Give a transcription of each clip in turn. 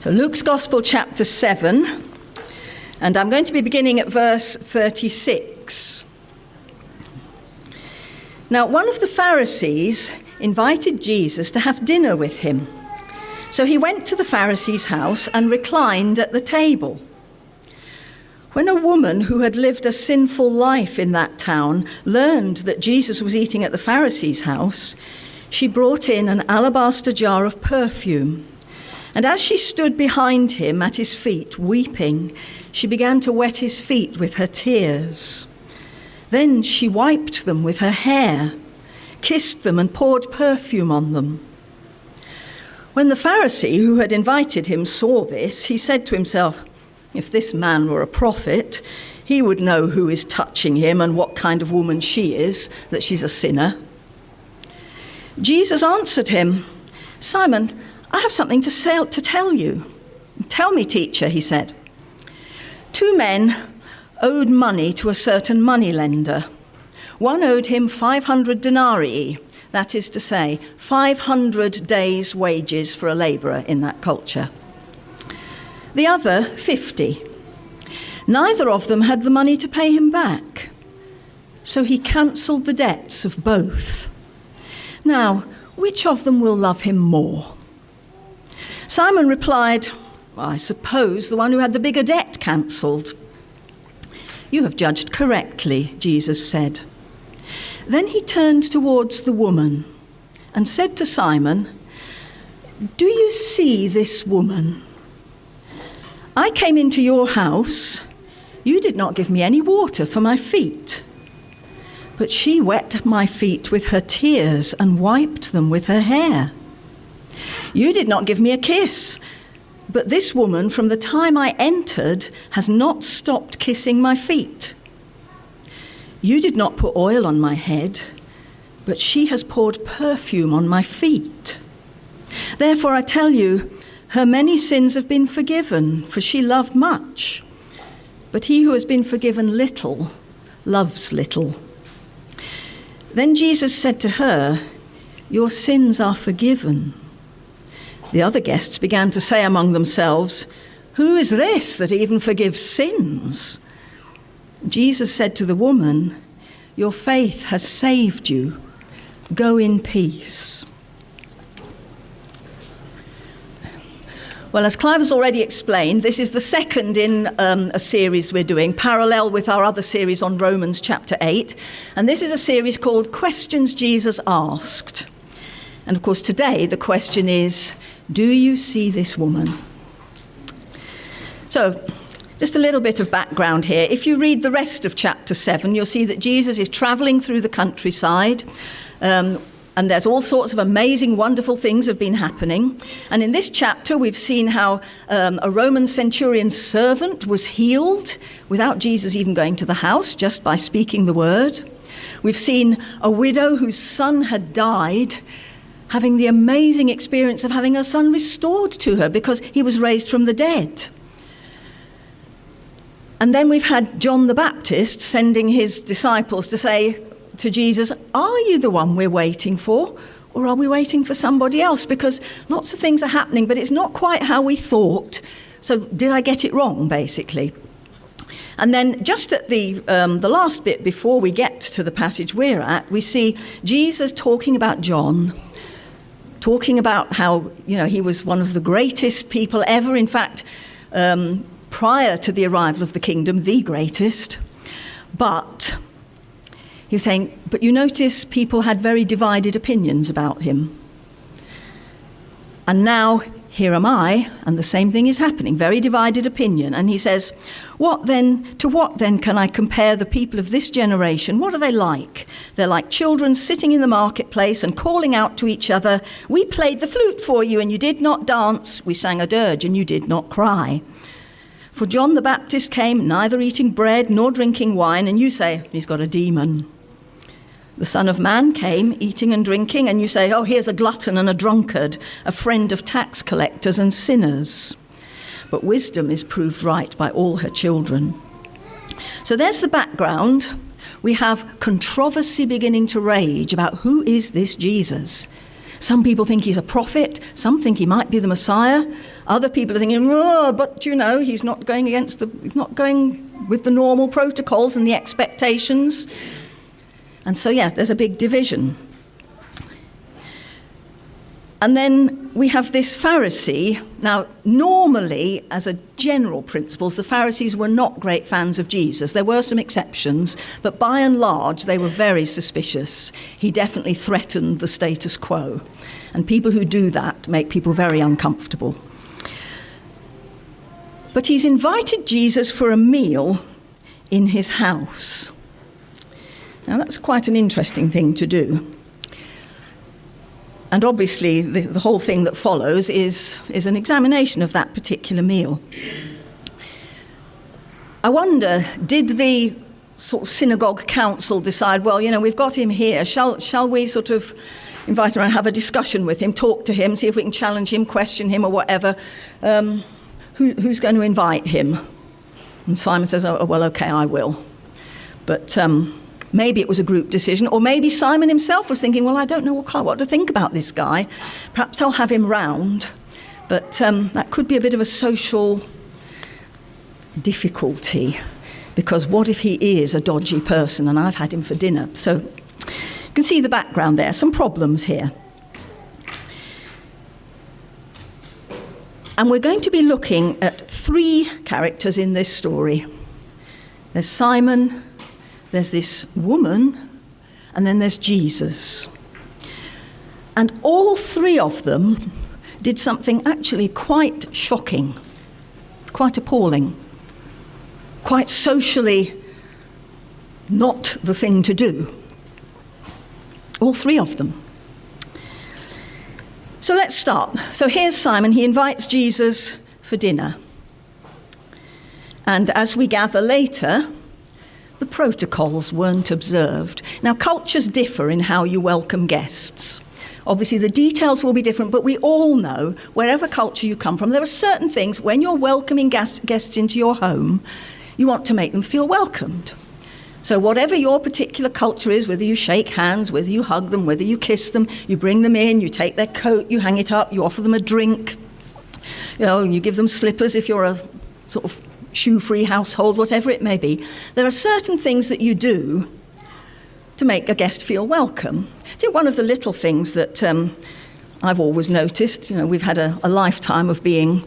So Luke's Gospel, chapter 7, and I'm going to be beginning at verse 36. Now, one of the Pharisees invited Jesus to have dinner with him. So he went to the Pharisee's house and reclined at the table. When a woman who had lived a sinful life in that town learned that Jesus was eating at the Pharisee's house, she brought in an alabaster jar of perfume. And as she stood behind him at his feet, weeping, she began to wet his feet with her tears. Then she wiped them with her hair, kissed them, and poured perfume on them. When the Pharisee who had invited him saw this, he said to himself, "If this man were a prophet, he would know who is touching him and what kind of woman she is, that she's a sinner." Jesus answered him, "Simon, I have something to tell you." "Tell me, teacher," he said. 2 men owed money to a certain moneylender. One owed him 500 denarii, that is to say, 500 days' wages for a labourer in that culture. The other 50. Neither of them had the money to pay him back, so he cancelled the debts of both. Now, which of them will love him more? Simon replied, "I suppose the one who had the bigger debt cancelled." "You have judged correctly," Jesus said. Then he turned towards the woman and said to Simon, "Do you see this woman? I came into your house. You did not give me any water for my feet, but she wet my feet with her tears and wiped them with her hair. You did not give me a kiss, but this woman, from the time I entered, has not stopped kissing my feet. You did not put oil on my head, but she has poured perfume on my feet. Therefore I tell you, her many sins have been forgiven, for she loved much. But he who has been forgiven little loves little." Then Jesus said to her, "Your sins are forgiven." The other guests began to say among themselves, "Who is this that even forgives sins?" Jesus said to the woman, "Your faith has saved you. Go in peace." Well, as Clive has already explained, this is the second in a series we're doing, parallel with our other series on Romans chapter 8. And this is a series called Questions Jesus Asked. And of course, today the question is, do you see this woman? So, just a little bit of background here. If you read the rest of chapter 7, you'll see that Jesus is travelling through the countryside, and there's all sorts of amazing, wonderful things have been happening. And in this chapter, we've seen how a Roman centurion's servant was healed without Jesus even going to the house, just by speaking the word. We've seen a widow whose son had died having the amazing experience of having her son restored to her because he was raised from the dead. And then we've had John the Baptist sending his disciples to say to Jesus, "Are you the one we're waiting for, or are we waiting for somebody else? Because lots of things are happening, but it's not quite how we thought. So did I get it wrong, basically?" And then just at the last bit before we get to the passage we're at, we see Jesus talking about John, talking about how, he was one of the greatest people ever. In fact, prior to the arrival of the kingdom, the greatest. But he was saying, but you notice people had very divided opinions about him. And now here am I, and the same thing is happening, very divided opinion. And he says, to what then can I compare the people of this generation? What are they like? They're like children sitting in the marketplace and calling out to each other, "We played the flute for you and you did not dance. We sang a dirge and you did not cry. For John the Baptist came neither eating bread nor drinking wine, and you say, he's got a demon. The Son of Man came eating and drinking, and you say, oh, here's a glutton and a drunkard, a friend of tax collectors and sinners. But wisdom is proved right by all her children." So there's the background. We have controversy beginning to rage about who is this Jesus. Some people think he's a prophet. Some think he might be the Messiah. Other people are thinking, oh, but he's not going with the normal protocols and the expectations. And so, there's a big division. And then we have this Pharisee. Now, normally, as a general principle, the Pharisees were not great fans of Jesus. There were some exceptions, but by and large, they were very suspicious. He definitely threatened the status quo. And people who do that make people very uncomfortable. But he's invited Jesus for a meal in his house. Now, that's quite an interesting thing to do. And obviously, the whole thing that follows is an examination of that particular meal. I wonder, did the sort of synagogue council decide, well, we've got him here, shall we sort of invite him around, have a discussion with him, talk to him, see if we can challenge him, question him or whatever? Who's going to invite him? And Simon says, oh, well, okay, I will. But maybe it was a group decision, or maybe Simon himself was thinking, well, I don't know what to think about this guy. Perhaps I'll have him round. But that could be a bit of a social difficulty, because what if he is a dodgy person and I've had him for dinner? So you can see the background there, some problems here. And we're going to be looking at 3 characters in this story. There's Simon, there's this woman, and then there's Jesus. And all 3 of them did something actually quite shocking, quite appalling, quite socially not the thing to do. All 3 of them. So let's start. So here's Simon. He invites Jesus for dinner. And as we gather later, the protocols weren't observed. Now, cultures differ in how you welcome guests. Obviously, the details will be different, but we all know, wherever culture you come from, there are certain things, when you're welcoming guests into your home, you want to make them feel welcomed. So whatever your particular culture is, whether you shake hands, whether you hug them, whether you kiss them, you bring them in, you take their coat, you hang it up, you offer them a drink, you give them slippers if you're a sort of shoe-free household, whatever it may be. There are certain things that you do to make a guest feel welcome. So one of the little things that I've always noticed, we've had a lifetime of being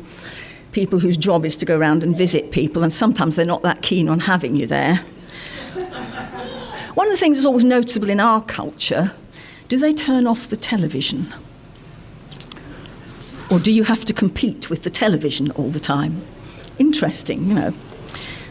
people whose job is to go around and visit people, and sometimes they're not that keen on having you there. One of the things that's always noticeable in our culture, do they turn off the television? Or do you have to compete with the television all the time? Interesting,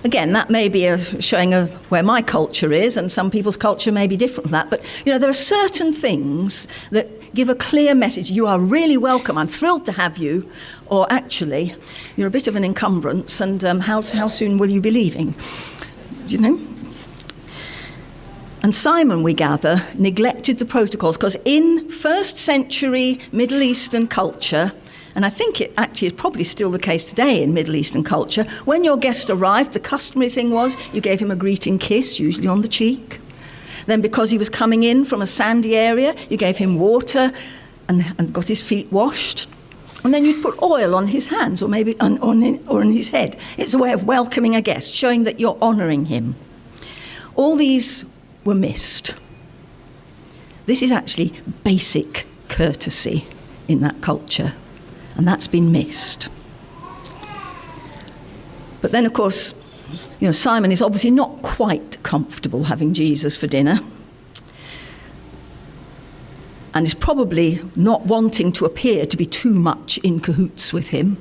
Again, that may be showing where my culture is, and some people's culture may be different from that. But, there are certain things that give a clear message. You are really welcome. I'm thrilled to have you. Or actually, you're a bit of an encumbrance, and how soon will you be leaving? And Simon, we gather, neglected the protocols, because in first century Middle Eastern culture, and I think it actually is probably still the case today in Middle Eastern culture, when your guest arrived, the customary thing was you gave him a greeting kiss, usually on the cheek. Then because he was coming in from a sandy area, you gave him water and got his feet washed. And then you'd put oil on his hands, or maybe on his head. It's a way of welcoming a guest, showing that you're honouring him. All these were missed. This is actually basic courtesy in that culture, and that's been missed. But then, of course, Simon is obviously not quite comfortable having Jesus for dinner, and is probably not wanting to appear to be too much in cahoots with him.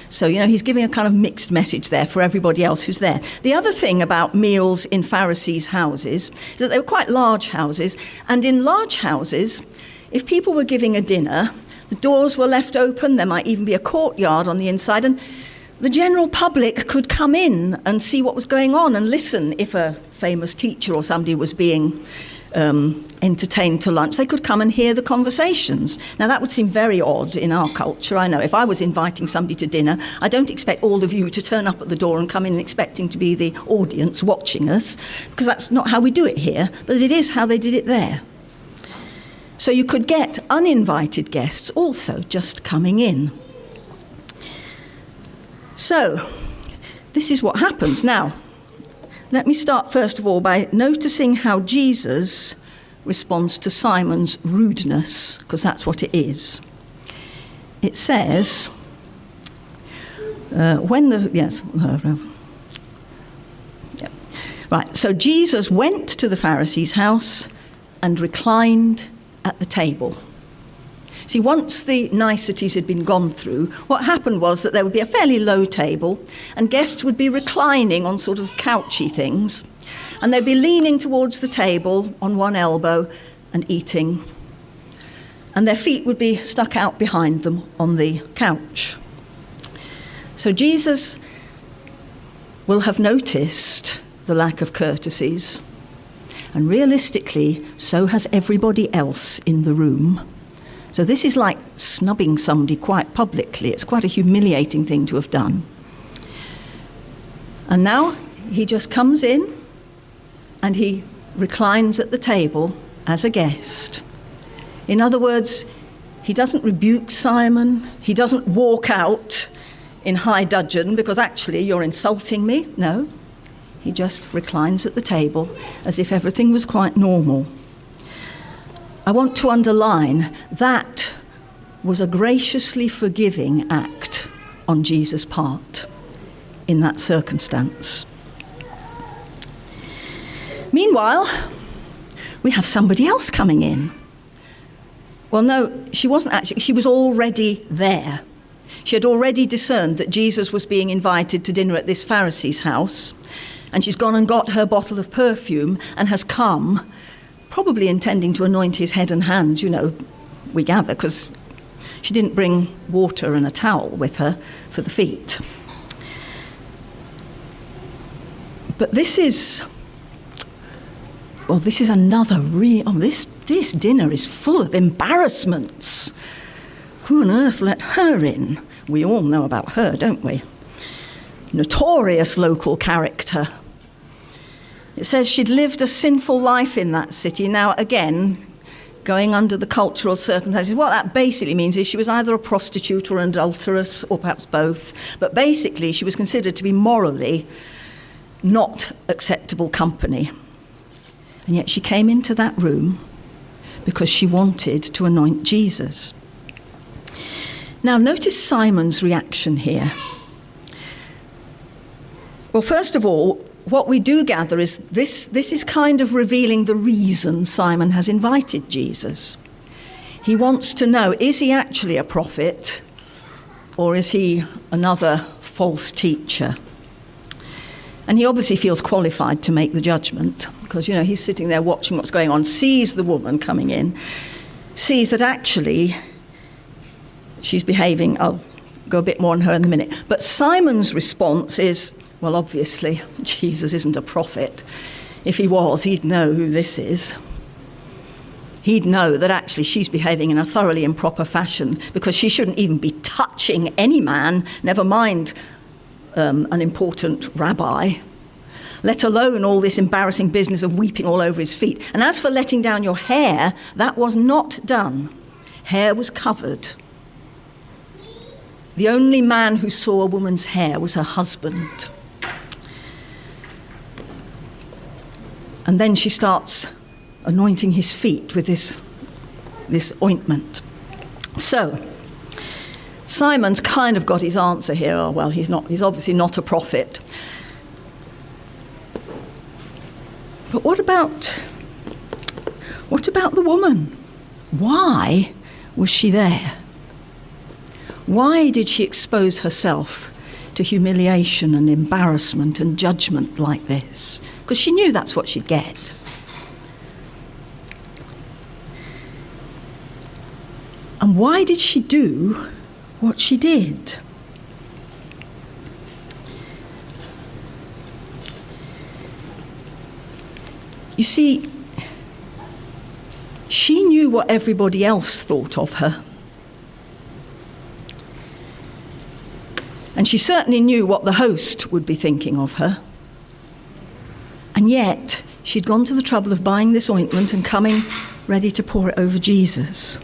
So, he's giving a kind of mixed message there for everybody else who's there. The other thing about meals in Pharisees' houses is that they were quite large houses, and in large houses, if people were giving a dinner, the doors were left open, there might even be a courtyard on the inside, and the general public could come in and see what was going on and listen if a famous teacher or somebody was being entertained to lunch. They could come and hear the conversations. Now, that would seem very odd in our culture. I know if I was inviting somebody to dinner, I don't expect all of you to turn up at the door and come in expecting to be the audience watching us, because that's not how we do it here, but it is how they did it there. So you could get uninvited guests also just coming in. So, this is what happens. Now, let me start first of all by noticing how Jesus responds to Simon's rudeness, because that's what it is. It says, Right, so Jesus went to the Pharisee's house and reclined at the table. See, once the niceties had been gone through, what happened was that there would be a fairly low table, and guests would be reclining on sort of couchy things, and they'd be leaning towards the table on one elbow and eating, and their feet would be stuck out behind them on the couch. So Jesus will have noticed the lack of courtesies, and realistically, so has everybody else in the room. So this is like snubbing somebody quite publicly. It's quite a humiliating thing to have done. And now he just comes in and he reclines at the table as a guest. In other words, he doesn't rebuke Simon. He doesn't walk out in high dudgeon because actually you're insulting me. No, he just reclines at the table as if everything was quite normal. I want to underline that was a graciously forgiving act on Jesus' part in that circumstance. Meanwhile, we have somebody else coming in. Well, no, she wasn't actually. She was already there. She had already discerned that Jesus was being invited to dinner at this Pharisee's house, and she's gone and got her bottle of perfume and has come, probably intending to anoint his head and hands, we gather, because she didn't bring water and a towel with her for the feet. But this is another this dinner is full of embarrassments. Who on earth let her in? We all know about her, don't we? Notorious local character. It says she'd lived a sinful life in that city. Now, again, going under the cultural circumstances, what that basically means is she was either a prostitute or an adulteress, or perhaps both. But basically, she was considered to be morally not acceptable company. And yet she came into that room because she wanted to anoint Jesus. Now, notice Simon's reaction here. Well, first of all, what we do gather is this is kind of revealing the reason Simon has invited Jesus. He wants to know, is he actually a prophet, or is he another false teacher? And he obviously feels qualified to make the judgment, because, he's sitting there watching what's going on, sees the woman coming in, sees that actually she's behaving. I'll go a bit more on her in a minute. But Simon's response is, well, obviously, Jesus isn't a prophet. If he was, he'd know who this is. He'd know that actually she's behaving in a thoroughly improper fashion, because she shouldn't even be touching any man, never mind an important rabbi, let alone all this embarrassing business of weeping all over his feet. And as for letting down your hair, that was not done. Hair was covered. The only man who saw a woman's hair was her husband. And then she starts anointing his feet with this ointment. So Simon's kind of got his answer here. Oh, well, he's obviously not a prophet. But what about the woman? Why was she there? Why did she expose herself to humiliation and embarrassment and judgment like this? Because she knew that's what she'd get. And why did she do what she did? You see, she knew what everybody else thought of her. And she certainly knew what the host would be thinking of her. And yet, she'd gone to the trouble of buying this ointment and coming ready to pour it over Jesus.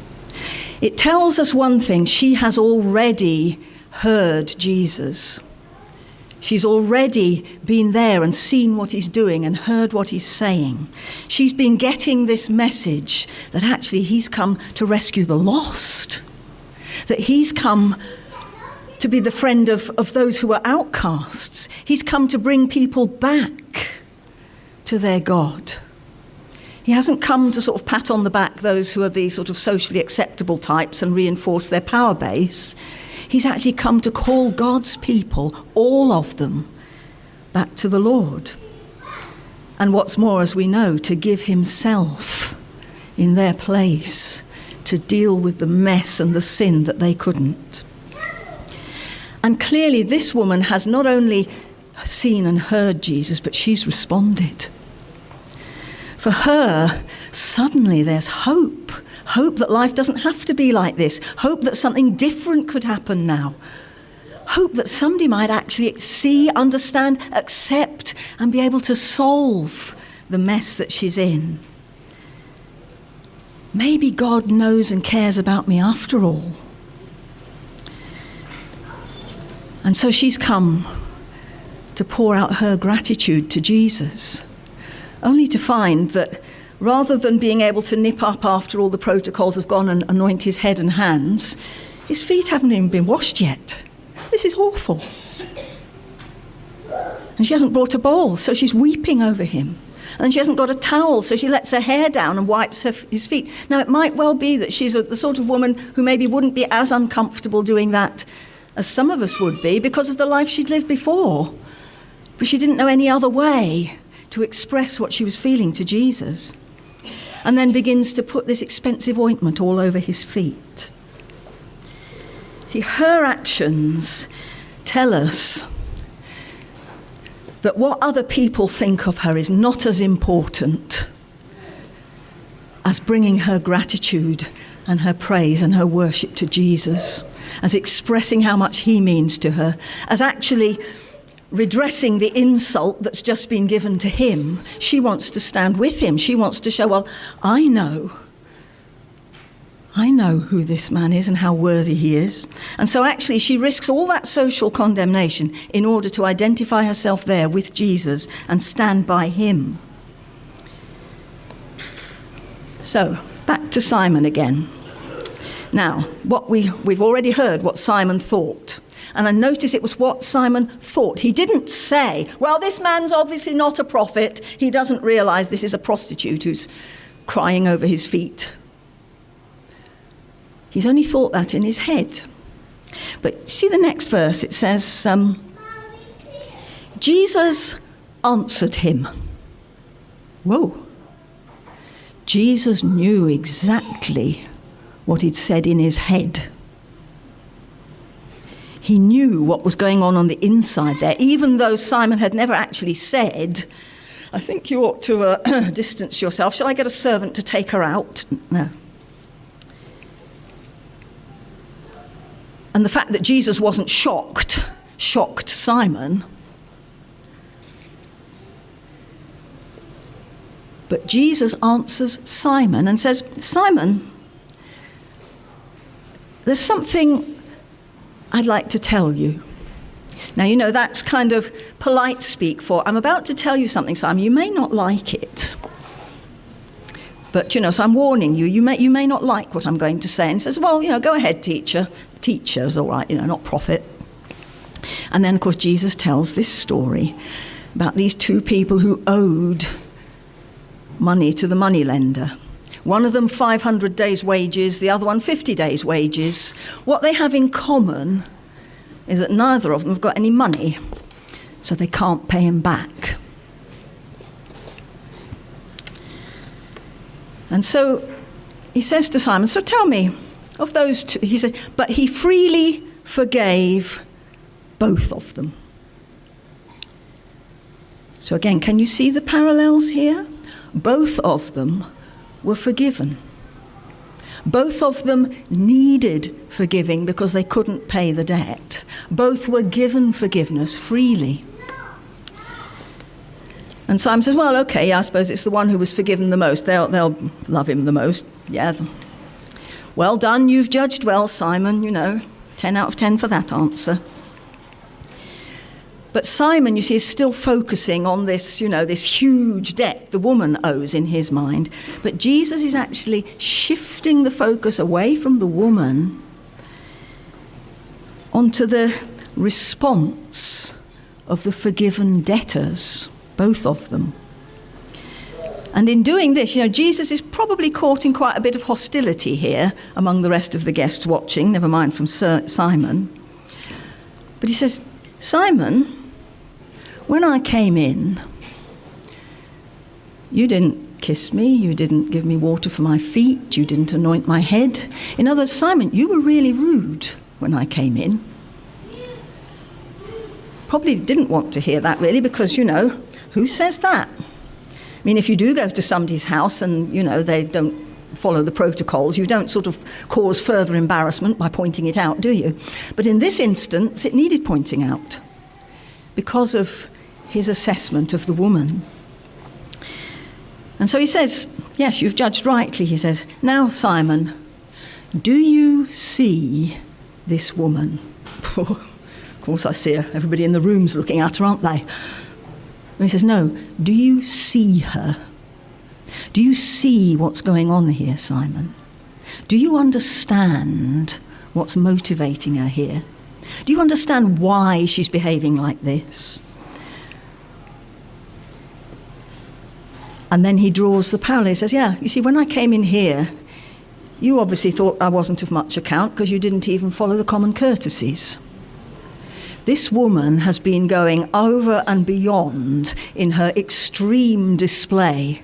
It tells us one thing: she has already heard Jesus. She's already been there and seen what he's doing and heard what he's saying. She's been getting this message that actually he's come to rescue the lost, that he's come to be the friend of those who are outcasts. He's come to bring people back to their God. He hasn't come to sort of pat on the back those who are the sort of socially acceptable types and reinforce their power base. He's actually come to call God's people, all of them, back to the Lord. And what's more, as we know, to give himself in their place to deal with the mess and the sin that they couldn't. And clearly this woman has not only seen and heard Jesus, but she's responded. For her, suddenly there's hope. Hope that life doesn't have to be like this. Hope that something different could happen now. Hope that somebody might actually see, understand, accept, and be able to solve the mess that she's in. Maybe God knows and cares about me after all. And so she's come to pour out her gratitude to Jesus, only to find that rather than being able to nip up after all the protocols have gone and anoint his head and hands, his feet haven't even been washed yet. This is awful. And she hasn't brought a bowl, so she's weeping over him. And she hasn't got a towel, so she lets her hair down and wipes his feet. Now, it might well be that she's the sort of woman who maybe wouldn't be as uncomfortable doing that as some of us would be because of the life she'd lived before. But she didn't know any other way to express what she was feeling to Jesus, and then begins to put this expensive ointment all over his feet. See, her actions tell us that what other people think of her is not as important as bringing her gratitude and her praise and her worship to Jesus, as expressing how much he means to her, as actually redressing the insult that's just been given to him. She wants to stand with him. She wants to show, well, I know who this man is and how worthy he is. And so actually she risks all that social condemnation in order to identify herself there with Jesus and stand by him. So, back to Simon again. Now, what we've already heard what Simon thought. And I notice it was what Simon thought. He didn't say, well, this man's obviously not a prophet. He doesn't realise this is a prostitute who's crying over his feet. He's only thought that in his head. But see the next verse, it says, Jesus answered him. Whoa. Jesus knew exactly what he'd said in his head. He knew what was going on the inside there, even though Simon had never actually said, I think you ought to distance yourself. Shall I get a servant to take her out? No. And the fact that Jesus wasn't shocked Simon. But Jesus answers Simon and says, Simon, there's something I'd like to tell you. Now, you know, that's kind of polite speak for, I'm about to tell you something, Simon. You may not like it. But, you know, so I'm warning you, you may not like what I'm going to say. And he says, well, you know, go ahead, teacher. Teacher's all right, you know, not prophet. And then, of course, Jesus tells this story about these two people who owed money to the moneylender. One of them 500 days' wages, the other one 50 days' wages. What they have in common is that neither of them have got any money, so they can't pay him back. And so he says to Simon, so tell me, of those two, he said, but he freely forgave both of them. So again, can you see the parallels here? Both of them were forgiven. Both of them needed forgiving because they couldn't pay the debt. Both were given forgiveness freely. And Simon says, well, okay, I suppose it's the one who was forgiven the most. They'll love him the most. Yeah. Well done, you've judged well, Simon, 10 out of 10 for that answer. But Simon, you see, is still focusing on this, this huge debt the woman owes in his mind. But Jesus is actually shifting the focus away from the woman onto the response of the forgiven debtors, both of them. And in doing this, Jesus is probably caught in quite a bit of hostility here among the rest of the guests watching, never mind from Simon. But he says, Simon, when I came in, you didn't kiss me, you didn't give me water for my feet, you didn't anoint my head. In other words, Simon, you were really rude when I came in. Probably didn't want to hear that really, because, who says that? I mean, if you do go to somebody's house and, they don't follow the protocols, you don't sort of cause further embarrassment by pointing it out, do you? But in this instance, it needed pointing out because of his assessment of the woman. And so he says, yes, you've judged rightly, he says. Now, Simon, do you see this woman? Of course I see her. Everybody in the room's looking at her, aren't they? And he says, no, do you see her? Do you see what's going on here, Simon? Do you understand what's motivating her here? Do you understand why she's behaving like this? And then he draws the parallel. He says, yeah, you see, when I came in here, you obviously thought I wasn't of much account because you didn't even follow the common courtesies. This woman has been going over and beyond in her extreme display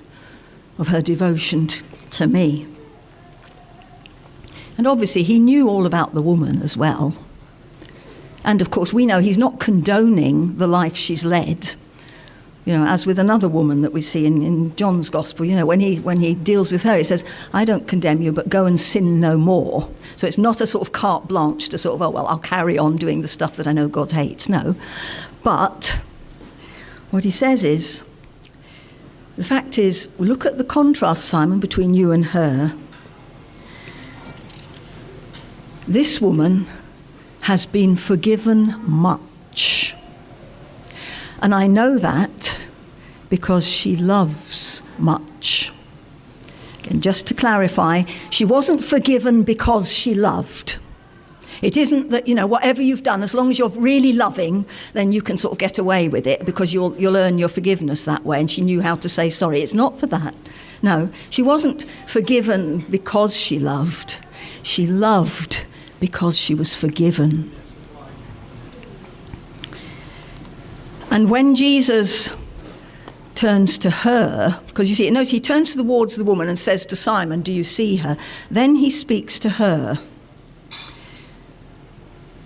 of her devotion to me. And obviously he knew all about the woman as well. And of course we know he's not condoning the life she's led. As with another woman that we see in John's Gospel, when he deals with her, he says, I don't condemn you, but go and sin no more. So it's not a sort of carte blanche to sort of, I'll carry on doing the stuff that I know God hates. No. But what he says is, the fact is, look at the contrast, Simon, between you and her. This woman has been forgiven much. And I know that because she loves much. And just to clarify, she wasn't forgiven because she loved. It isn't that, whatever you've done, as long as you're really loving, then you can sort of get away with it because you'll earn your forgiveness that way. And she knew how to say sorry. It's not for that. No, she wasn't forgiven because she loved. She loved because she was forgiven. And when Jesus turns to her, because you see, notice he turns towards the woman and says to Simon, do you see her? Then he speaks to her.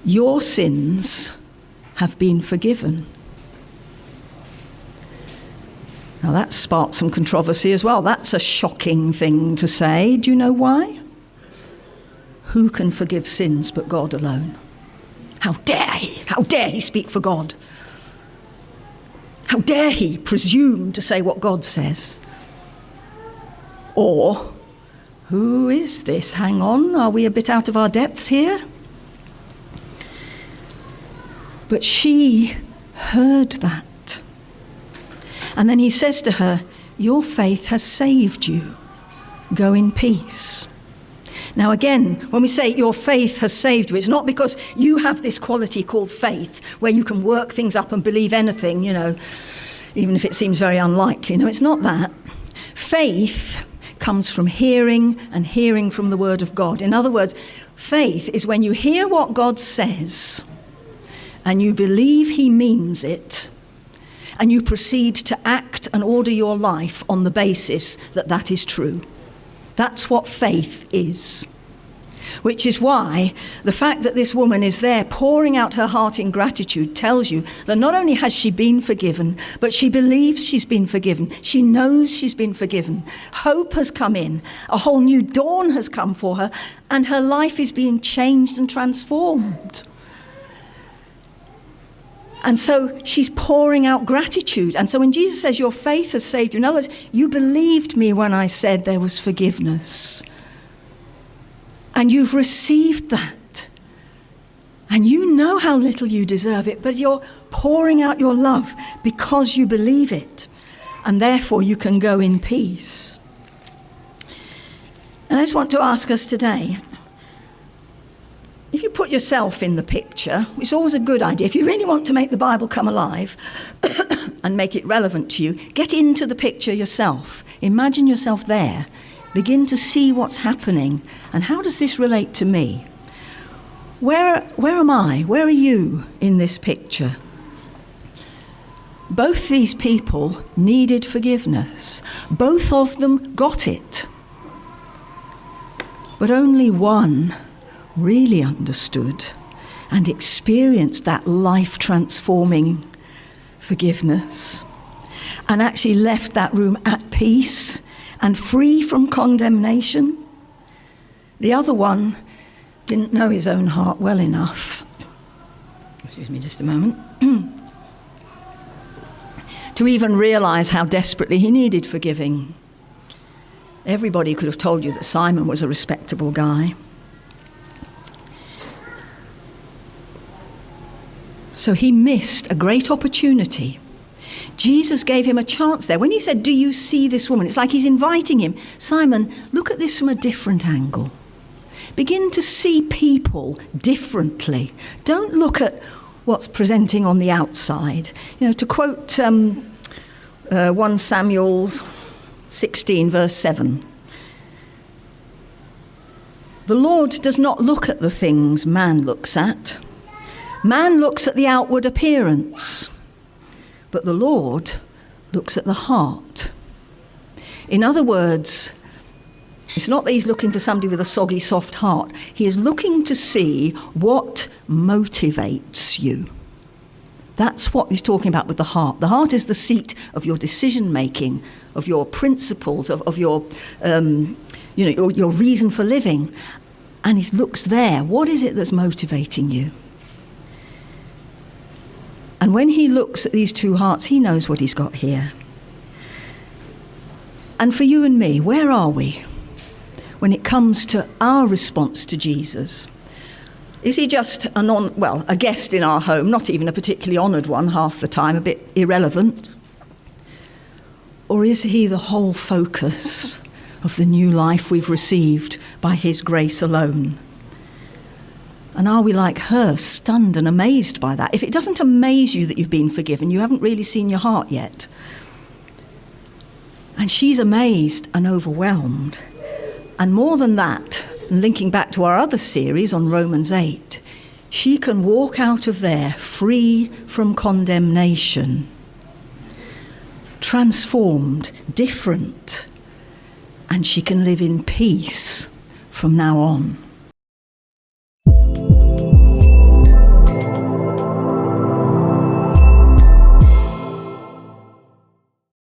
Your sins have been forgiven. Now that sparked some controversy as well. That's a shocking thing to say. Do you know why? Who can forgive sins but God alone? How dare he? How dare he speak for God? How dare he presume to say what God says? Or, who is this? Hang on, are we a bit out of our depths here? But she heard that. And then he says to her, your faith has saved you. Go in peace. Now again, when we say your faith has saved you, it's not because you have this quality called faith where you can work things up and believe anything, even if it seems very unlikely. No, it's not that. Faith comes from hearing and hearing from the word of God. In other words, faith is when you hear what God says and you believe he means it and you proceed to act and order your life on the basis that that is true. That's what faith is. Which is why the fact that this woman is there pouring out her heart in gratitude tells you that not only has she been forgiven, but she believes she's been forgiven. She knows she's been forgiven. Hope has come in. A whole new dawn has come for her, and her life is being changed and transformed. And so she's pouring out gratitude. And so when Jesus says, your faith has saved you, in other words, you believed me when I said there was forgiveness. And you've received that. And you know how little you deserve it, but you're pouring out your love because you believe it. And therefore you can go in peace. And I just want to ask us today, if you put yourself in the picture, it's always a good idea. If you really want to make the Bible come alive and make it relevant to you, get into the picture yourself. Imagine yourself there. Begin to see what's happening. And how does this relate to me? Where am I? Where are you in this picture? Both these people needed forgiveness. Both of them got it. But only one really understood and experienced that life-transforming forgiveness and actually left that room at peace and free from condemnation. The other one didn't know his own heart well enough. Excuse me just a moment. To even realise how desperately he needed forgiving. Everybody could have told you that Simon was a respectable guy. So he missed a great opportunity. Jesus gave him a chance there. When he said, "Do you see this woman?" It's like he's inviting him. Simon, look at this from a different angle. Begin to see people differently. Don't look at what's presenting on the outside. You know, to quote 1 Samuel 16, verse 7. The Lord does not look at the things man looks at. Man looks at the outward appearance, but the Lord looks at the heart. In other words, it's not that he's looking for somebody with a soggy, soft heart. He is looking to see what motivates you. That's what he's talking about with the heart. The heart is the seat of your decision-making, of your principles, of your, your reason for living. And he looks there. What is it that's motivating you? And when he looks at these two hearts, he knows what he's got here. And for you and me, where are we when it comes to our response to Jesus? Is he just a guest in our home, not even a particularly honoured one half the time, a bit irrelevant? Or is he the whole focus of the new life we've received by his grace alone? And are we like her, stunned and amazed by that? If it doesn't amaze you that you've been forgiven, you haven't really seen your heart yet. And she's amazed and overwhelmed. And more than that, and linking back to our other series on Romans 8, she can walk out of there free from condemnation, transformed, different, and she can live in peace from now on.